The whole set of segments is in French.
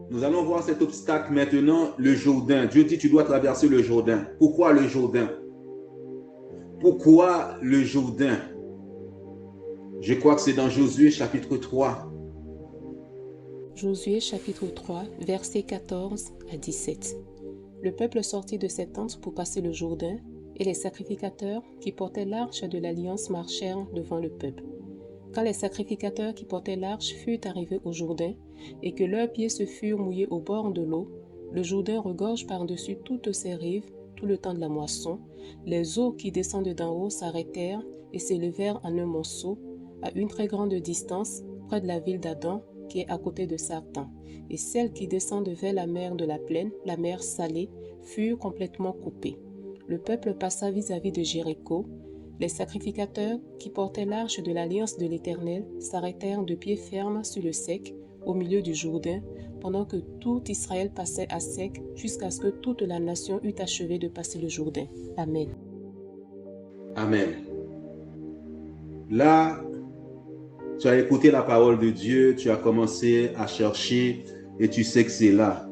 Nous allons voir cet obstacle maintenant, le Jourdain. Dieu dit, tu dois traverser le Jourdain. Pourquoi le Jourdain? Pourquoi le Jourdain? Je crois que c'est dans Josué chapitre 3. Josué chapitre 3, versets 14 à 17. Le peuple sortit de ses tentes pour passer le Jourdain, et les sacrificateurs qui portaient l'arche de l'alliance marchèrent devant le peuple. Quand les sacrificateurs qui portaient l'arche furent arrivés au Jourdain, et que leurs pieds se furent mouillés au bord de l'eau, le Jourdain regorge par-dessus toutes ses rives tout le temps de la moisson. Les eaux qui descendent d'en haut s'arrêtèrent et s'élevèrent en un monceau, à une très grande distance, près de la ville d'Adam, qui est à côté de Sartan. Et celles qui descendent vers la mer de la plaine, la mer salée, furent complètement coupées. Le peuple passa vis-à-vis de Jéricho. Les sacrificateurs qui portaient l'arche de l'alliance de l'Éternel s'arrêtèrent de pied ferme sur le sec, au milieu du Jourdain, pendant que tout Israël passait à sec, jusqu'à ce que toute la nation eût achevé de passer le Jourdain. Amen. Amen. Là, tu as écouté la parole de Dieu, tu as commencé à chercher et tu sais que c'est là.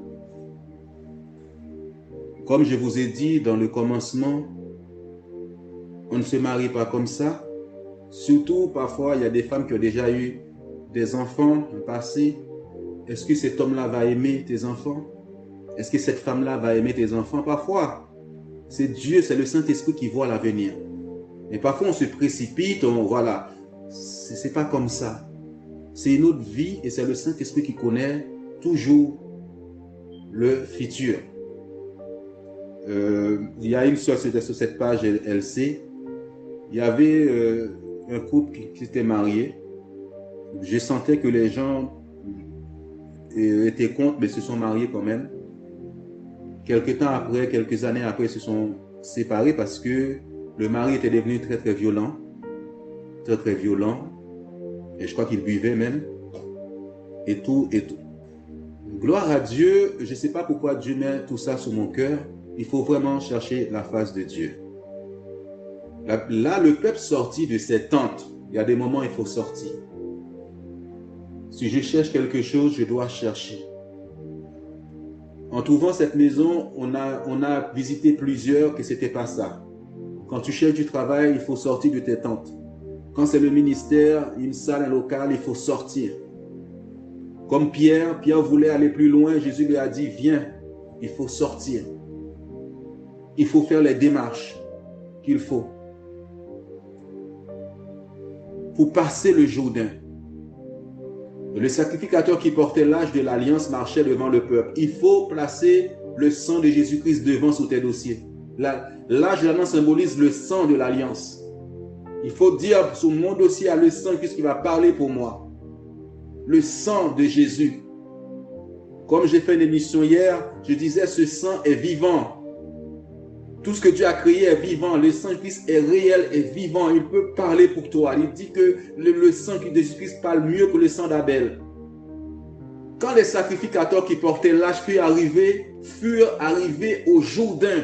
Comme je vous ai dit dans le commencement, on ne se marie pas comme ça. Surtout, parfois, il y a des femmes qui ont déjà eu des enfants dans le passé. Est-ce que cet homme-là va aimer tes enfants? Est-ce que cette femme-là va aimer tes enfants? Parfois, c'est Dieu, c'est le Saint-Esprit qui voit l'avenir. Mais parfois, on se précipite, voilà. C'est pas comme ça. C'est une autre vie et c'est le Saint-Esprit qui connaît toujours le futur. Il y a une soeur sur cette page, elle sait. Il y avait un couple qui s'était marié. Je sentais que les gens étaient contre, mais se sont mariés quand même. Quelques temps après, quelques années après, ils se sont séparés parce que le mari était devenu très très violent. Très très violent. Et je crois qu'il buvait même. Et tout, et tout. Gloire à Dieu. Je ne sais pas pourquoi Dieu met tout ça sur mon cœur. Il faut vraiment chercher la face de Dieu. Là, le peuple sortit de ses tentes. Il y a des moments où il faut sortir. Si je cherche quelque chose, je dois chercher. En trouvant cette maison, on a visité plusieurs que ce n'était pas ça. Quand tu cherches du travail, il faut sortir de tes tentes. Quand c'est le ministère, une salle, un local, il faut sortir. Comme Pierre voulait aller plus loin, Jésus lui a dit, viens, il faut sortir. Il faut faire les démarches qu'il faut. Pour passer le Jourdain. Le sacrificateur qui portait l'âge de l'alliance marchait devant le peuple. Il faut placer le sang de Jésus-Christ devant sous tes dossiers. L'âge de l'alliance symbolise le sang de l'alliance. Il faut dire sur mon dossier à le sang puisqu'il va parler pour moi. Le sang de Jésus. Comme j'ai fait une émission hier, je disais ce sang est vivant. Tout ce que Dieu a créé est vivant. Le sang de Christ est réel et vivant. Il peut parler pour toi. Il dit que le sang de Jésus-Christ parle mieux que le sang d'Abel. Quand les sacrificateurs qui portaient l'âge furent arrivés au Jourdain,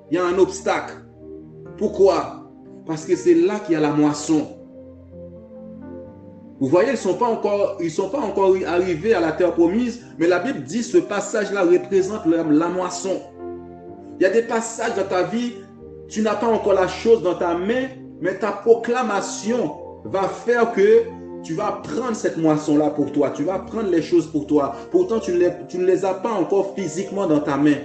il y a un obstacle. Pourquoi? Parce que c'est là qu'il y a la moisson. Vous voyez, ils ne sont pas encore arrivés à la terre promise, mais la Bible dit que ce passage-là représente la moisson. Il y a des passages dans ta vie, tu n'as pas encore la chose dans ta main, mais ta proclamation va faire que tu vas prendre cette moisson-là pour toi. Tu vas prendre les choses pour toi. Pourtant, tu ne les as pas encore physiquement dans ta main.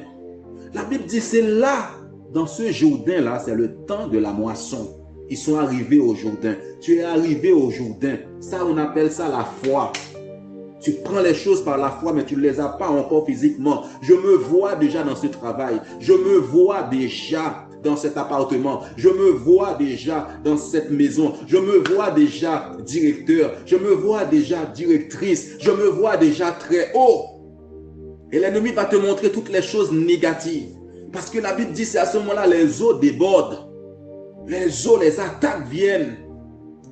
La Bible dit, c'est là, dans ce Jourdain-là, c'est le temps de la moisson. Ils sont arrivés au Jourdain. Tu es arrivé au Jourdain. Ça, on appelle ça la foi. Tu prends les choses par la foi, mais tu ne les as pas encore physiquement. Je me vois déjà dans ce travail. Je me vois déjà dans cet appartement. Je me vois déjà dans cette maison. Je me vois déjà directeur. Je me vois déjà directrice. Je me vois déjà très haut. Et l'ennemi va te montrer toutes les choses négatives. Parce que la Bible dit, c'est à ce moment-là, les eaux débordent. Les eaux, les attaques viennent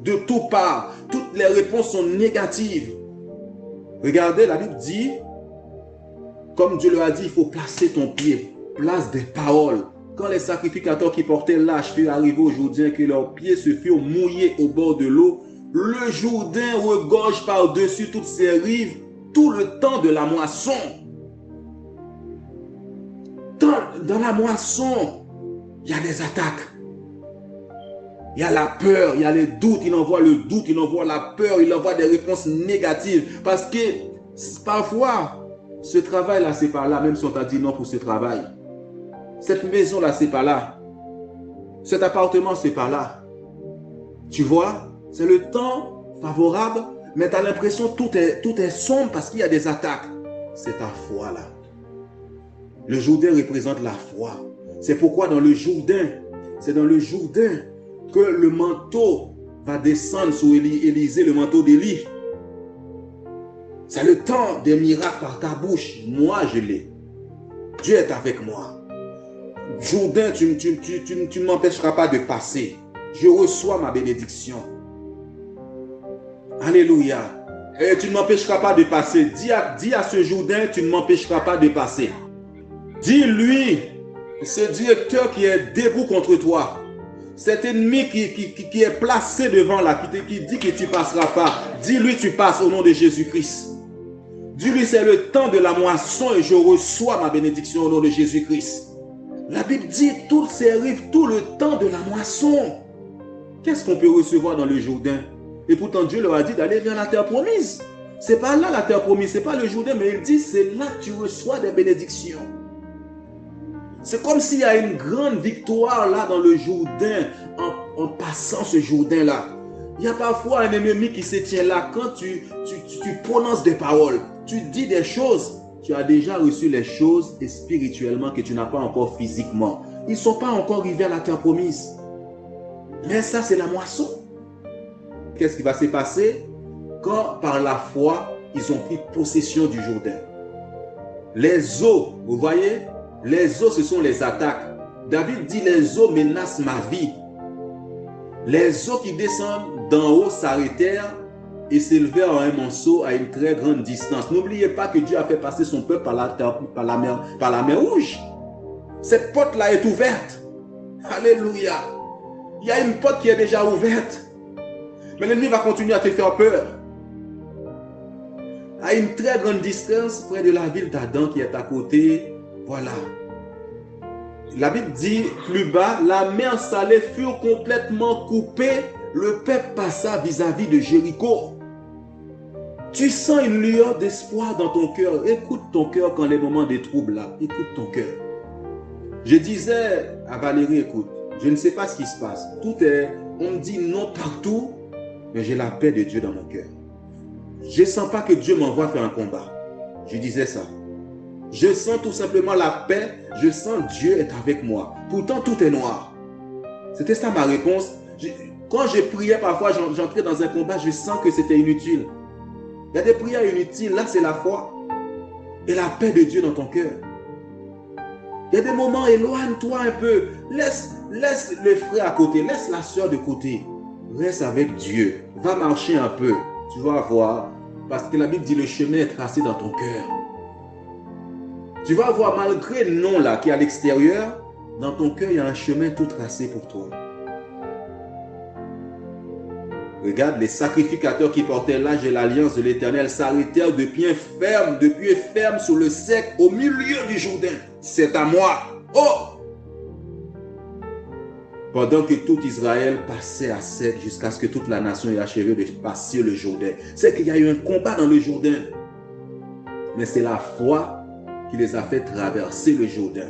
de toutes parts. Toutes les réponses sont négatives. Regardez, la Bible dit, comme Dieu leur a dit, il faut placer ton pied, place des paroles. Quand les sacrificateurs qui portaient l'âge furent arrivés au Jourdain, que leurs pieds se furent mouillés au bord de l'eau, le Jourdain regorge par-dessus toutes ses rives tout le temps de la moisson. Dans la moisson, il y a des attaques. Il y a la peur, il y a les doutes, il envoie le doute, il envoie la peur, il envoie des réponses négatives. Parce que parfois, ce travail-là, c'est pas là, même si on t'a dit non pour ce travail. Cette maison-là, c'est pas là. Cet appartement, c'est pas là. Tu vois, c'est le temps favorable, mais tu as l'impression que tout est sombre parce qu'il y a des attaques. C'est ta foi là. Le Jourdain représente la foi. C'est pourquoi dans le Jourdain, c'est dans le Jourdain que le manteau va descendre sur Élisée, le manteau d'Élie. C'est le temps des miracles par ta bouche. Moi, je l'ai. Dieu est avec moi. Jourdain, tu ne m'empêcheras pas de passer. Je reçois ma bénédiction. Alléluia. Et tu ne m'empêcheras pas de passer. Dis à ce Jourdain, tu ne m'empêcheras pas de passer. Dis-lui, ce directeur qui est debout contre toi, cet ennemi qui est placé devant là, qui dit que tu ne passeras pas, dis-lui tu passes au nom de Jésus-Christ. Dis-lui c'est le temps de la moisson et je reçois ma bénédiction au nom de Jésus-Christ. La Bible dit toutes ces rives, tout le temps de la moisson. Qu'est-ce qu'on peut recevoir dans le Jourdain? Et pourtant Dieu leur a dit d'aller vers la terre promise. Ce n'est pas là la terre promise, ce n'est pas le Jourdain, mais il dit c'est là que tu reçois des bénédictions. C'est comme s'il y a une grande victoire là dans le Jourdain, en passant ce Jourdain-là. Il y a parfois un ennemi qui se tient là. Quand tu prononces des paroles, tu dis des choses, tu as déjà reçu les choses spirituellement que tu n'as pas encore physiquement. Ils ne sont pas encore arrivés à la terre promise. Mais ça, c'est la moisson. Qu'est-ce qui va se passer quand, par la foi, ils ont pris possession du Jourdain? Les eaux, vous voyez, les eaux, ce sont les attaques. David dit, les eaux menacent ma vie. Les eaux qui descendent d'en haut s'arrêtèrent et s'élevèrent en un monceau à une très grande distance. N'oubliez pas que Dieu a fait passer son peuple par la mer Rouge. Cette porte-là est ouverte. Alléluia. Il y a une porte qui est déjà ouverte. Mais l'ennemi va continuer à te faire peur. À une très grande distance, près de la ville d'Adam qui est à côté, voilà. La Bible dit plus bas, la mer Salée fut complètement coupée, le peuple passa vis-à-vis de Jéricho. Tu sens une lueur d'espoir dans ton cœur. Écoute ton cœur quand les moments de trouble là. Écoute ton cœur. Je disais à Valérie, écoute, je ne sais pas ce qui se passe. On me dit non partout, mais j'ai la paix de Dieu dans mon cœur. Je ne sens pas que Dieu m'envoie faire un combat. Je disais ça. Je sens tout simplement la paix. Je sens Dieu est avec moi. Pourtant, tout est noir. C'était ça ma réponse. Quand je priais, parfois, j'entrais dans un combat, je sens que c'était inutile. Il y a des prières inutiles. Là, c'est la foi. Et la paix de Dieu dans ton cœur. Il y a des moments, éloigne-toi un peu. Laisse le frère à côté. Laisse la soeur de côté. Reste avec Dieu. Va marcher un peu. Tu vas voir. Parce que la Bible dit le chemin est tracé dans ton cœur. Tu vas voir, malgré le nom là qui est à l'extérieur, dans ton cœur, il y a un chemin tout tracé pour toi. Regarde, les sacrificateurs qui portaient l'âge et l'alliance de l'Éternel s'arrêtèrent de pied ferme sur le sec au milieu du Jourdain. C'est à moi. Oh! Pendant que tout Israël passait à sec jusqu'à ce que toute la nation ait achevé de passer le Jourdain. C'est qu'il y a eu un combat dans le Jourdain. Mais c'est la foi qui les a fait traverser le Jourdain.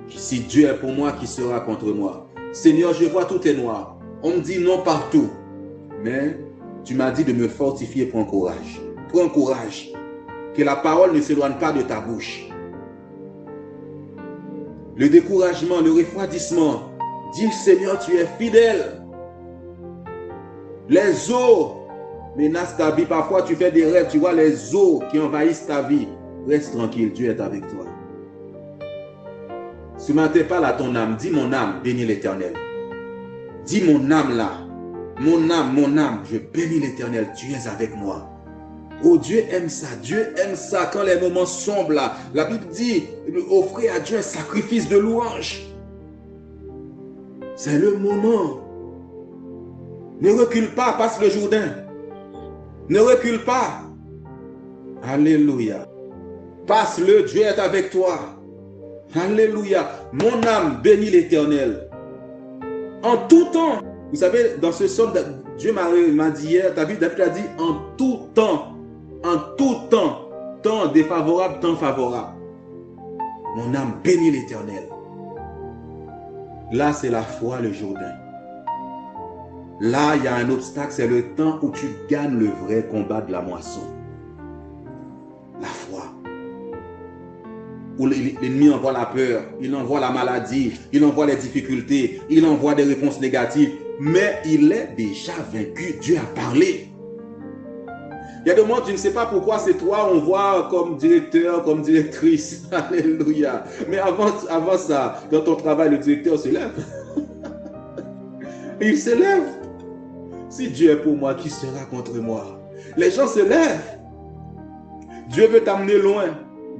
Si Dieu est pour moi, qui sera contre moi? Seigneur, je vois tout est noir. On me dit non partout. Mais tu m'as dit de me fortifier. Prends courage. Prends courage. Que la parole ne s'éloigne pas de ta bouche. Le découragement, le refroidissement. Dis Seigneur, tu es fidèle. Les eaux menacent ta vie. Parfois tu fais des rêves. Tu vois les eaux qui envahissent ta vie. Reste tranquille, Dieu est avec toi. Ce matin, parle à ton âme. Dis mon âme, bénis l'Éternel. Dis mon âme là. Mon âme, je bénis l'Éternel. Tu es avec moi. Oh, Dieu aime ça. Dieu aime ça quand les moments sombres là. La Bible dit, offrez à Dieu un sacrifice de louange. C'est le moment. Ne recule pas, passe le Jourdain. Ne recule pas. Alléluia. Passe-le, Dieu est avec toi. Alléluia. Mon âme bénit l'Éternel. En tout temps. Vous savez, dans ce psaume, Dieu m'a dit hier, David a dit en tout temps. En tout temps. Temps défavorable, temps favorable. Mon âme bénit l'Éternel. Là, c'est la foi, le Jourdain. Là, il y a un obstacle, c'est le temps où tu gagnes le vrai combat de la moisson. La foi. Où l'ennemi envoie la peur, il envoie la maladie, il envoie les difficultés, il envoie des réponses négatives. Mais il est déjà vaincu. Dieu a parlé. Il y a des moments, tu ne sais pas pourquoi c'est toi, on voit comme directeur, comme directrice. Alléluia. Mais avant ça, dans ton travail, le directeur se lève. Il se lève. Si Dieu est pour moi, qui sera contre moi? Les gens se lèvent. Dieu veut t'amener loin.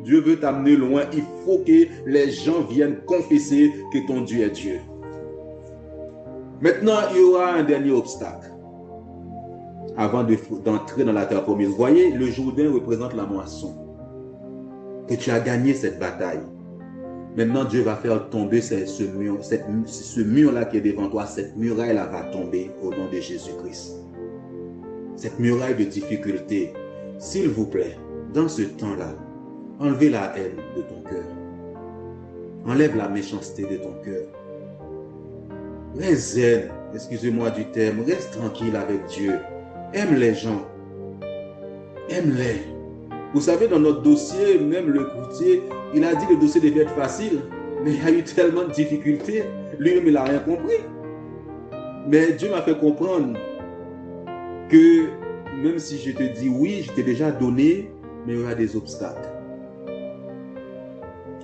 Dieu veut t'amener loin. Il faut que les gens viennent confesser que ton Dieu est Dieu. Maintenant, il y aura un dernier obstacle. Avant d'entrer dans la terre promise. Vous voyez, le Jourdain représente la moisson. Que tu as gagné cette bataille. Maintenant, Dieu va faire tomber ce mur-là qui est devant toi. Cette muraille-là va tomber au nom de Jésus-Christ. Cette muraille de difficulté. S'il vous plaît, dans ce temps-là, enlevez la haine de ton cœur. Enlève la méchanceté de ton cœur. Reste zen, excusez-moi du terme, reste tranquille avec Dieu. Aime les gens. Aime-les. Vous savez, dans notre dossier, même le courtier, il a dit que le dossier devait être facile, mais il y a eu tellement de difficultés. Lui-même, il n'a rien compris. Mais Dieu m'a fait comprendre que même si je te dis oui, je t'ai déjà donné, mais il y aura des obstacles.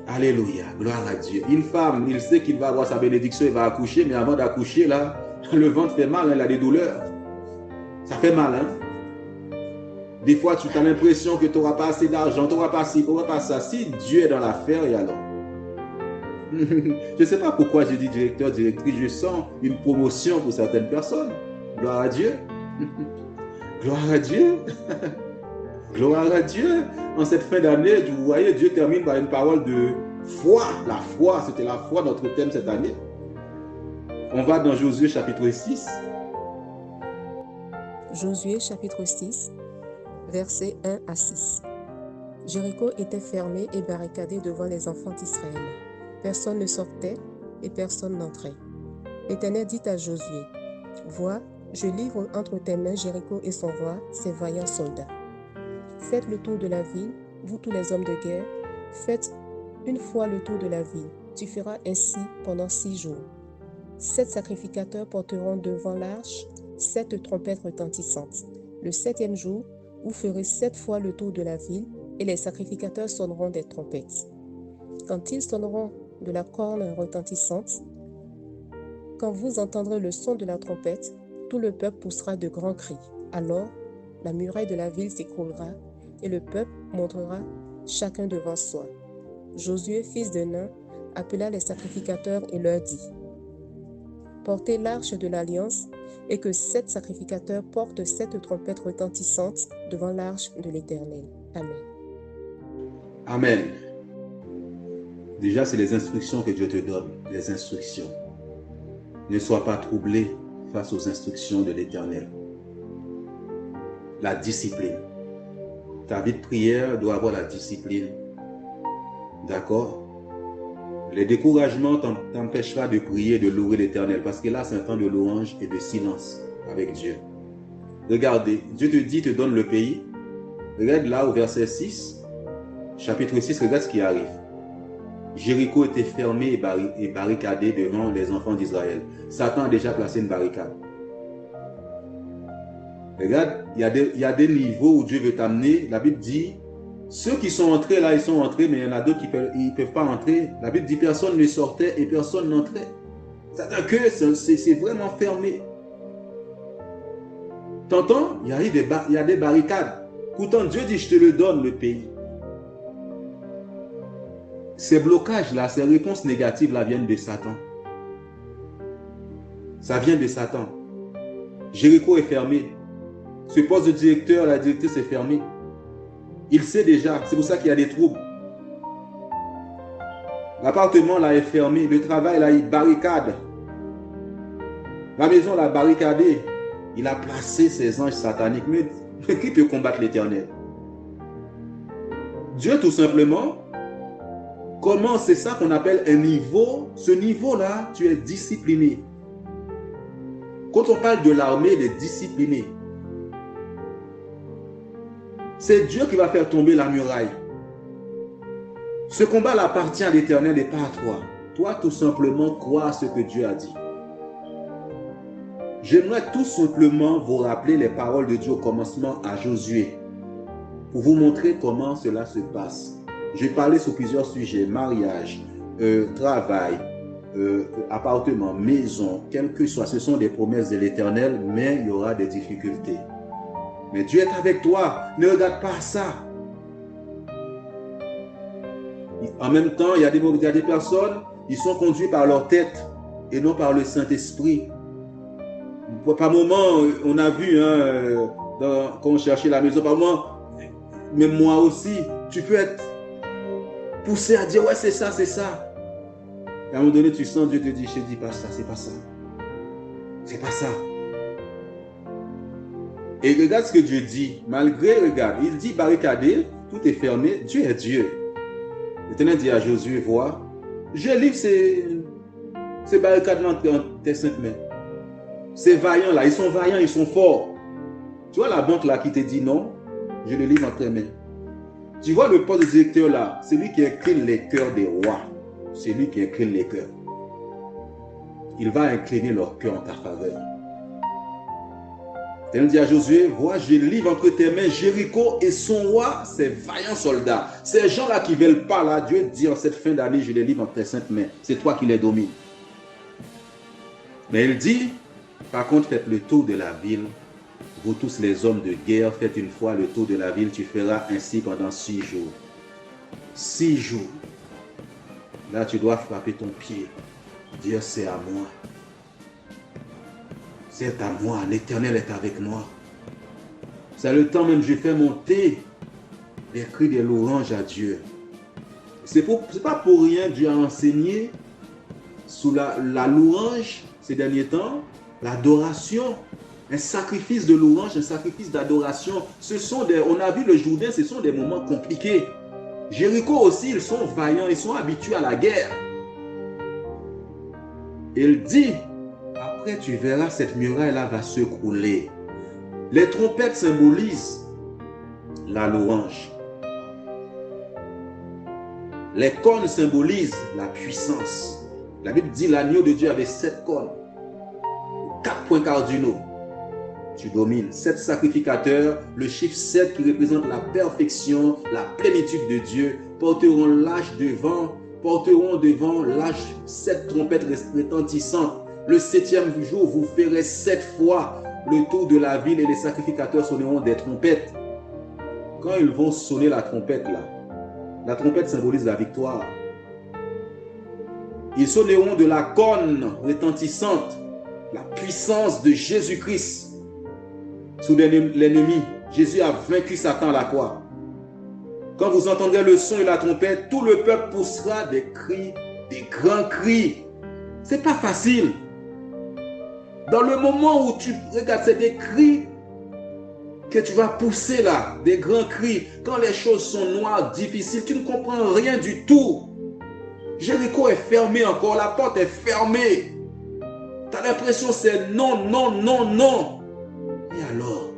Alléluia, gloire à Dieu. Une femme, il sait qu'il va avoir sa bénédiction, il va accoucher, mais avant d'accoucher, là, le ventre fait mal, il a des douleurs. Ça fait mal, hein? Des fois, tu as l'impression que tu n'auras pas assez d'argent, tu n'auras pas ci, tu n'auras pas ça. Si Dieu est dans l'affaire, et alors? Je ne sais pas pourquoi j'ai dit directeur, directrice, je sens une promotion pour certaines personnes. Gloire à Dieu. Gloire à Dieu. Gloire à Dieu. En cette fin d'année, vous voyez, Dieu termine par une parole de foi. La foi, c'était la foi, notre thème cette année. On va dans Josué chapitre 6. Josué chapitre 6, versets 1 à 6. Jéricho était fermé et barricadé devant les enfants d'Israël. Personne ne sortait et personne n'entrait. L'Éternel dit à Josué, « Vois, je livre entre tes mains Jéricho et son roi, ses vaillants soldats. Faites le tour de la ville, vous tous les hommes de guerre, faites une fois le tour de la ville. Tu feras ainsi pendant 6 jours. 7 sacrificateurs porteront devant l'arche 7 trompettes retentissantes. Le 7e jour, vous ferez 7 fois le tour de la ville et les sacrificateurs sonneront des trompettes. Quand ils sonneront de la corne retentissante, quand vous entendrez le son de la trompette, tout le peuple poussera de grands cris. Alors, la muraille de la ville s'écroulera et le peuple montrera chacun devant soi. Josué, fils de Nun, appela les sacrificateurs et leur dit, « Portez l'arche de l'Alliance et que 7 sacrificateurs portent 7 trompettes retentissantes devant l'arche de l'Éternel. Amen. » Amen. Déjà, c'est les instructions que Dieu te donne, les instructions. Ne sois pas troublé face aux instructions de l'Éternel. La discipline. Ta vie de prière doit avoir la discipline. D'accord? Le découragement t'empêchera de prier, de louer l'Éternel, parce que là, c'est un temps de louange et de silence avec Dieu. Regardez, Dieu te donne le pays. Regarde là au verset 6, chapitre 6, regarde ce qui arrive. Jéricho était fermé et barricadé devant les enfants d'Israël. Satan a déjà placé une barricade. Regarde, il y a des niveaux où Dieu veut t'amener. La Bible dit, ceux qui sont entrés là, ils sont entrés, mais il y en a d'autres qui ne peuvent pas entrer. La Bible dit, personne ne sortait et personne n'entrait. C'est-à-dire que c'est vraiment fermé. T'entends? Il y a des barricades. Pourtant, Dieu dit, je te le donne, le pays. Ces blocages-là, ces réponses négatives-là viennent de Satan. Ça vient de Satan. Jéricho est fermé. Ce poste de directeur, la directrice est fermée. Il sait déjà, c'est pour ça qu'il y a des troubles. L'appartement là est fermé, le travail là il barricade. La maison l'a barricadé. Il a placé ses anges sataniques. Mais qui peut combattre l'Éternel? Dieu tout simplement, comment c'est ça qu'on appelle un niveau? Ce niveau-là, tu es discipliné. Quand on parle de l'armée, il est discipliné. C'est Dieu qui va faire tomber la muraille. Ce combat appartient à l'Éternel et pas à toi. Toi, tout simplement, crois à ce que Dieu a dit. J'aimerais tout simplement vous rappeler les paroles de Dieu au commencement à Josué pour vous montrer comment cela se passe. J'ai parlé sur plusieurs sujets, mariage, travail, appartement, maison, quel que soit. Ce sont des promesses de l'Éternel, mais il y aura des difficultés. Mais Dieu est avec toi. Ne regarde pas ça. En même temps, il y a des personnes, ils sont conduits par leur tête et non par le Saint-Esprit. Par moment, on a vu, quand on cherchait la maison, par moment, même moi aussi, tu peux être poussé à dire, ouais, c'est ça, c'est ça. Et à un moment donné, tu sens, Dieu te dit, je te dis pas ça, c'est pas ça. C'est pas ça. Et regarde ce que Dieu dit. Malgré, regarde, il dit barricadé, tout est fermé, Dieu est Dieu. L'Éternel dit à Josué, vois, je livre ces barricades dans tes saintes mains. Ces vaillants là, ils sont vaillants, ils sont forts. Tu vois la banque là qui te dit non, je le livre dans tes mains. Tu vois le poste de directeur là, c'est lui qui incline les cœurs des rois. C'est lui qui incline les cœurs. Il va incliner leur cœur en ta faveur. Il dit à Josué, vois, je livre entre tes mains Jéricho et son roi, ces vaillants soldats. Ces gens-là qui ne veulent pas, là, Dieu dit en cette fin d'année, je les livre entre tes saintes mains. C'est toi qui les domines. Mais il dit, par contre, faites le tour de la ville. Vous tous les hommes de guerre, faites une fois le tour de la ville. Tu feras ainsi pendant 6 jours. 6 jours. Là, tu dois frapper ton pied. Dire, c'est à moi. C'est à moi, l'Éternel est avec moi. C'est le temps même, je fais monter les cris de louange à Dieu. C'est pas pour rien Dieu a enseigné sous la louange ces derniers temps, l'adoration, un sacrifice de louange, un sacrifice d'adoration. On a vu le Jourdain, ce sont des moments compliqués. Jéricho aussi, ils sont vaillants, ils sont habitués à la guerre. Il dit, après tu verras cette muraille-là va s'écrouler. Les trompettes symbolisent la louange. Les cornes symbolisent la puissance. La Bible dit l'agneau de Dieu avait 7 cornes, 4 points cardinaux. Tu domines. 7 sacrificateurs, le chiffre 7 qui représente la perfection, la plénitude de Dieu, porteront devant l'âge 7 trompettes retentissantes. Le 7e jour, vous ferez 7 fois le tour de la ville et les sacrificateurs sonneront des trompettes. Quand ils vont sonner la trompette là, la trompette symbolise la victoire. Ils sonneront de la corne retentissante, la puissance de Jésus-Christ sur l'ennemi. Jésus a vaincu Satan à la croix. Quand vous entendrez le son et la trompette, tout le peuple poussera des cris, des grands cris. C'est pas facile. Dans le moment où tu regardes, c'est des cris que tu vas pousser là, des grands cris. Quand les choses sont noires, difficiles, tu ne comprends rien du tout. Jéricho est fermé encore, la porte est fermée. Tu as l'impression c'est non, non, non, non. Et alors,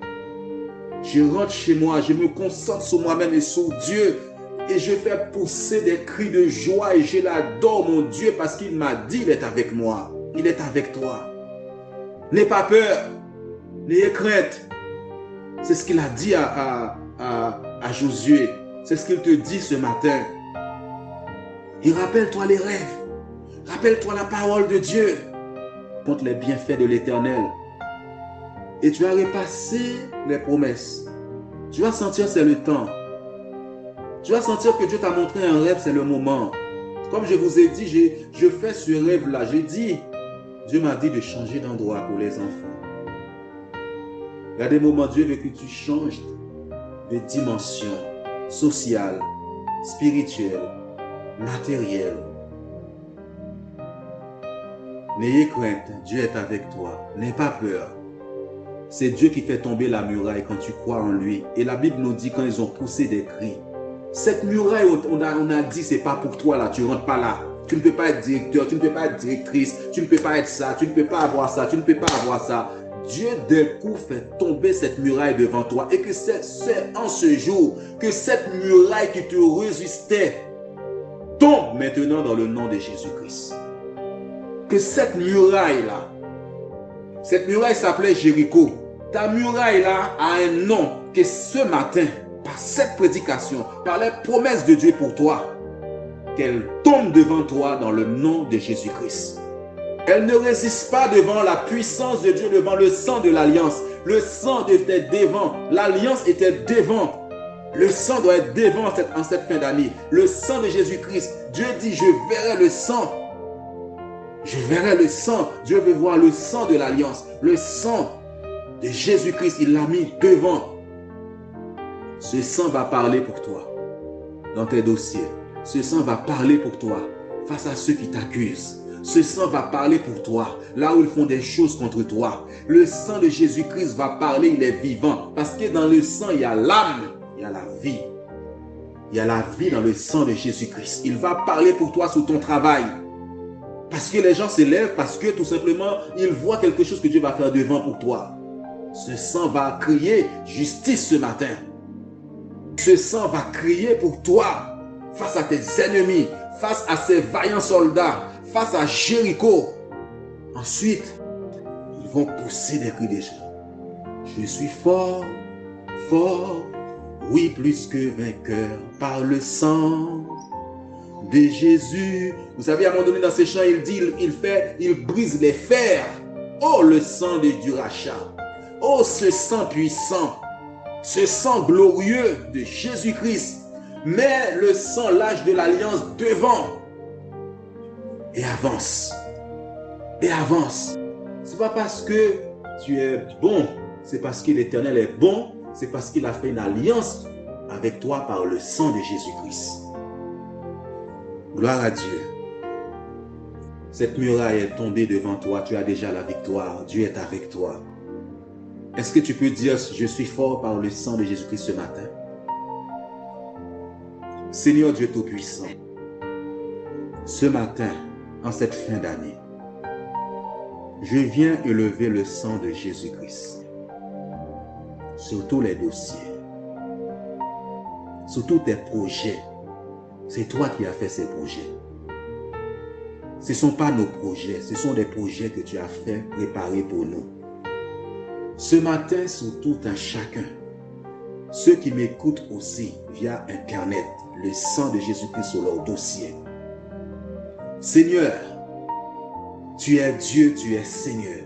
je rentre chez moi, je me concentre sur moi-même et sur Dieu. Et je fais pousser des cris de joie et je l'adore, mon Dieu, parce qu'il m'a dit, il est avec moi. Il est avec toi. N'aie pas peur, n'ayez crainte. C'est ce qu'il a dit à Josué. C'est ce qu'il te dit ce matin. Et rappelle-toi les rêves. Rappelle-toi la parole de Dieu. Contre les bienfaits de l'Éternel. Et tu as repassé les promesses. Tu vas sentir c'est le temps. Tu vas sentir que Dieu t'a montré un rêve, c'est le moment. Comme je vous ai dit, je fais ce rêve-là. J'ai dit, Dieu m'a dit de changer d'endroit pour les enfants. Il y a des moments, Dieu veut que tu changes de dimension sociale, spirituelle, matérielle. N'ayez crainte, Dieu est avec toi. N'aie pas peur. C'est Dieu qui fait tomber la muraille quand tu crois en lui. Et la Bible nous dit quand ils ont poussé des cris. Cette muraille, on a dit, c'est pas pour toi là, tu ne rentres pas là. Tu ne peux pas être directeur, tu ne peux pas être directrice, tu ne peux pas être ça, tu ne peux pas avoir ça, tu ne peux pas avoir ça. Dieu d'un coup fait tomber cette muraille devant toi. Et que c'est en ce jour que cette muraille qui te résistait tombe maintenant dans le nom de Jésus-Christ. Que cette muraille-là, cette muraille s'appelait Jéricho. Ta muraille-là a un nom que ce matin, par cette prédication, par les promesses de Dieu pour toi, qu'elle tombe devant toi dans le nom de Jésus-Christ. Elle ne résiste pas devant la puissance de Dieu, devant le sang de l'alliance. Le sang était devant, l'alliance était devant. Le sang doit être devant en cette fin d'année. Le sang de Jésus-Christ. Dieu dit, je verrai le sang. Je verrai le sang. Dieu veut voir le sang de l'alliance. Le sang de Jésus-Christ, il l'a mis devant. Ce sang va parler pour toi dans tes dossiers. Ce sang va parler pour toi face à ceux qui t'accusent. Ce sang va parler pour toi là où ils font des choses contre toi. Le sang de Jésus-Christ va parler, il est vivant. Parce que dans le sang, il y a l'âme, il y a la vie. Il y a la vie dans le sang de Jésus-Christ. Il va parler pour toi sur ton travail. Parce que les gens se lèvent, parce que tout simplement, ils voient quelque chose que Dieu va faire devant pour toi. Ce sang va crier justice ce matin. Ce sang va crier pour toi face à tes ennemis, face à ces vaillants soldats, face à Jéricho. Ensuite, ils vont pousser des cris de joie. Je suis fort, fort, oui, plus que vainqueur par le sang de Jésus. Vous savez, à un moment donné dans ces chants, il dit, il brise les fers. Oh, le sang du rachat. Oh, ce sang puissant. Ce sang glorieux de Jésus-Christ. Mets le sang, l'âge de l'alliance devant. Et avance. Et avance. Ce n'est pas parce que tu es bon. C'est parce que l'Éternel est bon. C'est parce qu'il a fait une alliance avec toi par le sang de Jésus-Christ. Gloire à Dieu. Cette muraille est tombée devant toi. Tu as déjà la victoire. Dieu est avec toi. Est-ce que tu peux dire, je suis fort par le sang de Jésus-Christ ce matin? Seigneur Dieu Tout-Puissant, ce matin, en cette fin d'année, je viens élever le sang de Jésus-Christ sur tous les dossiers, sur tous tes projets. C'est toi qui as fait ces projets. Ce ne sont pas nos projets, ce sont des projets que tu as fait préparer pour nous. Ce matin, sur tout un chacun, ceux qui m'écoutent aussi via Internet, le sang de Jésus-Christ sur leur dossier. Seigneur, tu es Dieu, tu es Seigneur.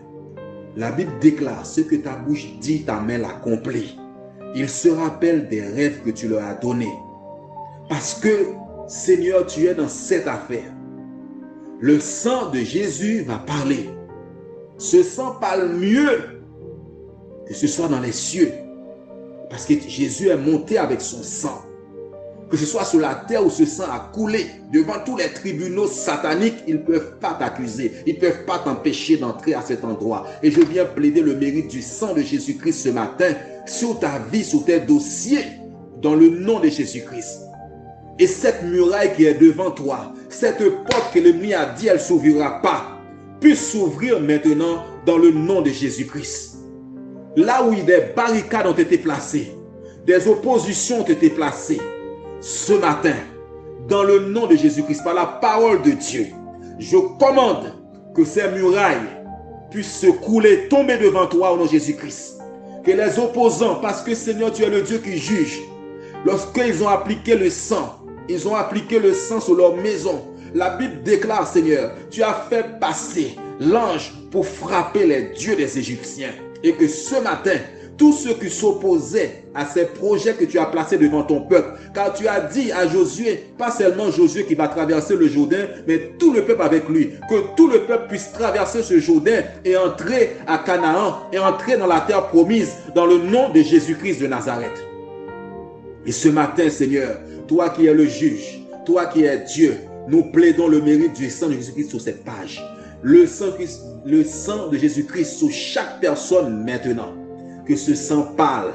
La Bible déclare, ce que ta bouche dit, ta main l'accomplit. Ils se rappellent des rêves que tu leur as donnés. Parce que, Seigneur, tu es dans cette affaire. Le sang de Jésus va parler. Ce sang parle mieux que ce soit dans les cieux. Parce que Jésus est monté avec son sang. Que ce soit sur la terre où ce sang a coulé, devant tous les tribunaux sataniques, ils ne peuvent pas t'accuser. Ils ne peuvent pas t'empêcher d'entrer à cet endroit. Et je viens plaider le mérite du sang de Jésus-Christ ce matin sur ta vie, sur tes dossiers, dans le nom de Jésus-Christ. Et cette muraille qui est devant toi, cette porte que l'ennemi a dit, elle ne s'ouvrira pas, puisse s'ouvrir maintenant dans le nom de Jésus-Christ. Là où des barricades ont été placées, des oppositions ont été placées, ce matin, dans le nom de Jésus-Christ, par la parole de Dieu, je commande que ces murailles puissent se couler, tomber devant toi au nom de Jésus-Christ. Que les opposants, parce que Seigneur, tu es le Dieu qui juge, lorsqu'ils ont appliqué le sang, ils ont appliqué le sang sur leur maison. La Bible déclare, Seigneur, tu as fait passer l'ange pour frapper les dieux des Égyptiens. Et que ce matin, tous ceux qui s'opposaient à ces projets que tu as placés devant ton peuple. Car tu as dit à Josué, pas seulement Josué qui va traverser le Jourdain, mais tout le peuple avec lui. Que tout le peuple puisse traverser ce Jourdain et entrer à Canaan et entrer dans la terre promise dans le nom de Jésus-Christ de Nazareth. Et ce matin, Seigneur, toi qui es le juge, toi qui es Dieu, nous plaidons le mérite du sang de Jésus-Christ sur cette page. Le sang de Jésus-Christ sur chaque personne maintenant. Que ce sang parle,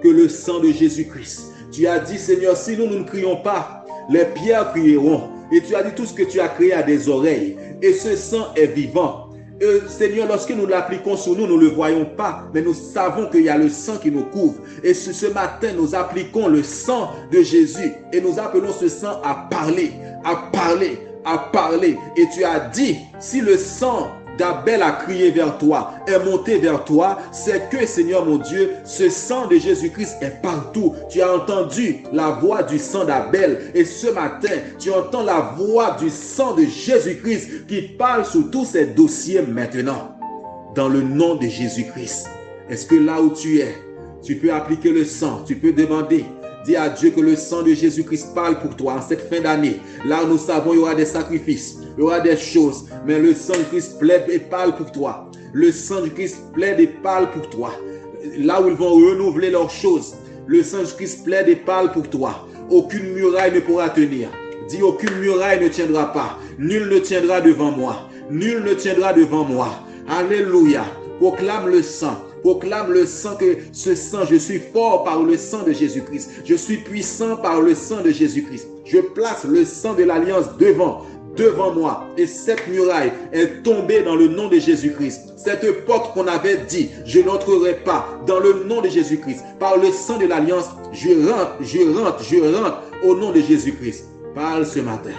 que le sang de Jésus-Christ. Tu as dit, Seigneur, si nous ne crions pas, les pierres crieront. Et tu as dit, tout ce que tu as créé a des oreilles. Et ce sang est vivant. Seigneur, lorsque nous l'appliquons sur nous, nous ne le voyons pas, mais nous savons qu'il y a le sang qui nous couvre. Et ce matin, nous appliquons le sang de Jésus et nous appelons ce sang à parler, à parler, à parler. Et tu as dit, si le sang d'Abel a crié vers toi, est monté vers toi, c'est que, Seigneur mon Dieu, ce sang de Jésus-Christ est partout. Tu as entendu la voix du sang d'Abel et ce matin, tu entends la voix du sang de Jésus-Christ qui parle sur tous ces dossiers maintenant. Dans le nom de Jésus-Christ. Est-ce que là où tu es, tu peux appliquer le sang, tu peux demander, dis à Dieu que le sang de Jésus-Christ parle pour toi en cette fin d'année. Là où nous savons il y aura des sacrifices, il y aura des choses, mais le sang de Christ plaide et parle pour toi. Le sang de Christ plaide et parle pour toi. Là où ils vont renouveler leurs choses, le sang de Christ plaide et parle pour toi. Aucune muraille ne pourra tenir. Dis, aucune muraille ne tiendra pas. Nul ne tiendra devant moi. Nul ne tiendra devant moi. Alléluia. Proclame le sang. Proclame le sang, que ce sang, je suis fort par le sang de Jésus-Christ. Je suis puissant par le sang de Jésus-Christ. Je place le sang de l'alliance devant moi. Et cette muraille est tombée dans le nom de Jésus-Christ. Cette porte qu'on avait dit, je n'entrerai pas, dans le nom de Jésus-Christ. Par le sang de l'alliance, je rentre au nom de Jésus-Christ. Parle ce matin.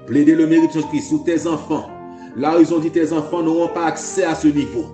Plaidez le mérite de Christ sur tes enfants. Là où ils ont dit tes enfants n'auront pas accès à ce niveau.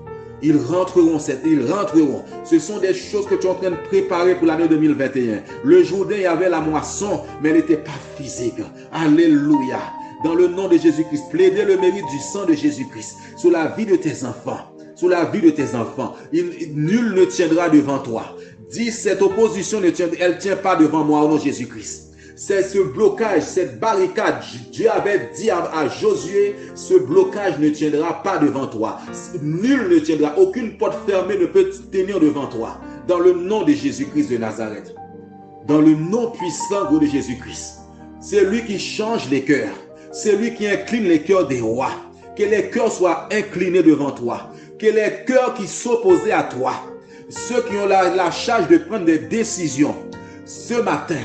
Ils rentreront. Ce sont des choses que tu es en train de préparer pour l'année 2021. Le Jourdain, il y avait la moisson, mais elle n'était pas physique. Alléluia. Dans le nom de Jésus-Christ, plaidez le mérite du sang de Jésus-Christ sur la vie de tes enfants. Sur la vie de tes enfants. Nul ne tiendra devant toi. Dis, cette opposition, elle ne tient pas devant moi au nom de Jésus-Christ. C'est ce blocage, cette barricade. Dieu avait dit à Josué, ce blocage ne tiendra pas devant toi. Nul ne tiendra, aucune porte fermée ne peut tenir devant toi. Dans le nom de Jésus-Christ de Nazareth. Dans le nom puissant de Jésus-Christ. C'est lui qui change les cœurs. C'est lui qui incline les cœurs des rois. Que les cœurs soient inclinés devant toi. Que les cœurs qui s'opposaient à toi, ceux qui ont la charge de prendre des décisions, ce matin,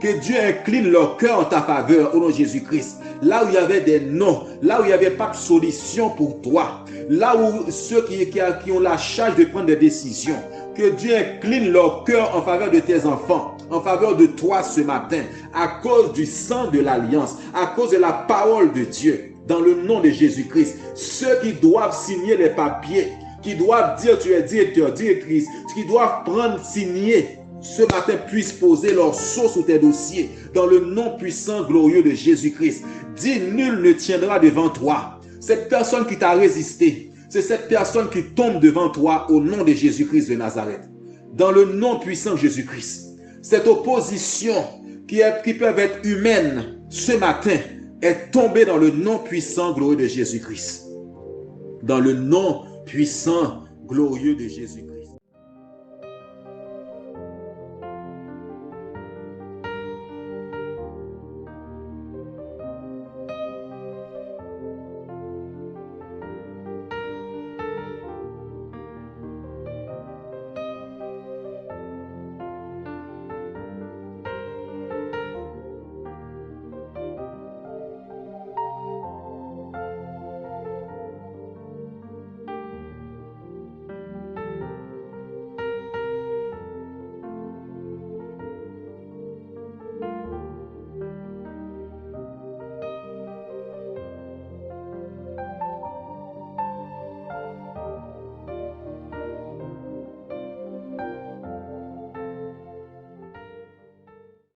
que Dieu incline leur cœur en ta faveur au nom de Jésus-Christ. Là où il y avait des noms, là où il n'y avait pas de solution pour toi, là où ceux qui ont la charge de prendre des décisions, que Dieu incline leur cœur en faveur de tes enfants, en faveur de toi ce matin, à cause du sang de l'alliance, à cause de la parole de Dieu, dans le nom de Jésus-Christ. Ceux qui doivent signer les papiers, qui doivent dire tu es directeur, directrice, qui doivent prendre, signer, ce matin puissent poser leur sceau sur tes dossiers dans le nom puissant, glorieux de Jésus-Christ. Dis, nul ne tiendra devant toi. Cette personne qui t'a résisté, c'est cette personne qui tombe devant toi au nom de Jésus-Christ de Nazareth. Dans le nom puissant de Jésus-Christ. Cette opposition qui peuvent être humaine ce matin est tombée dans le nom puissant, glorieux de Jésus-Christ. Dans le nom puissant, glorieux de Jésus-Christ.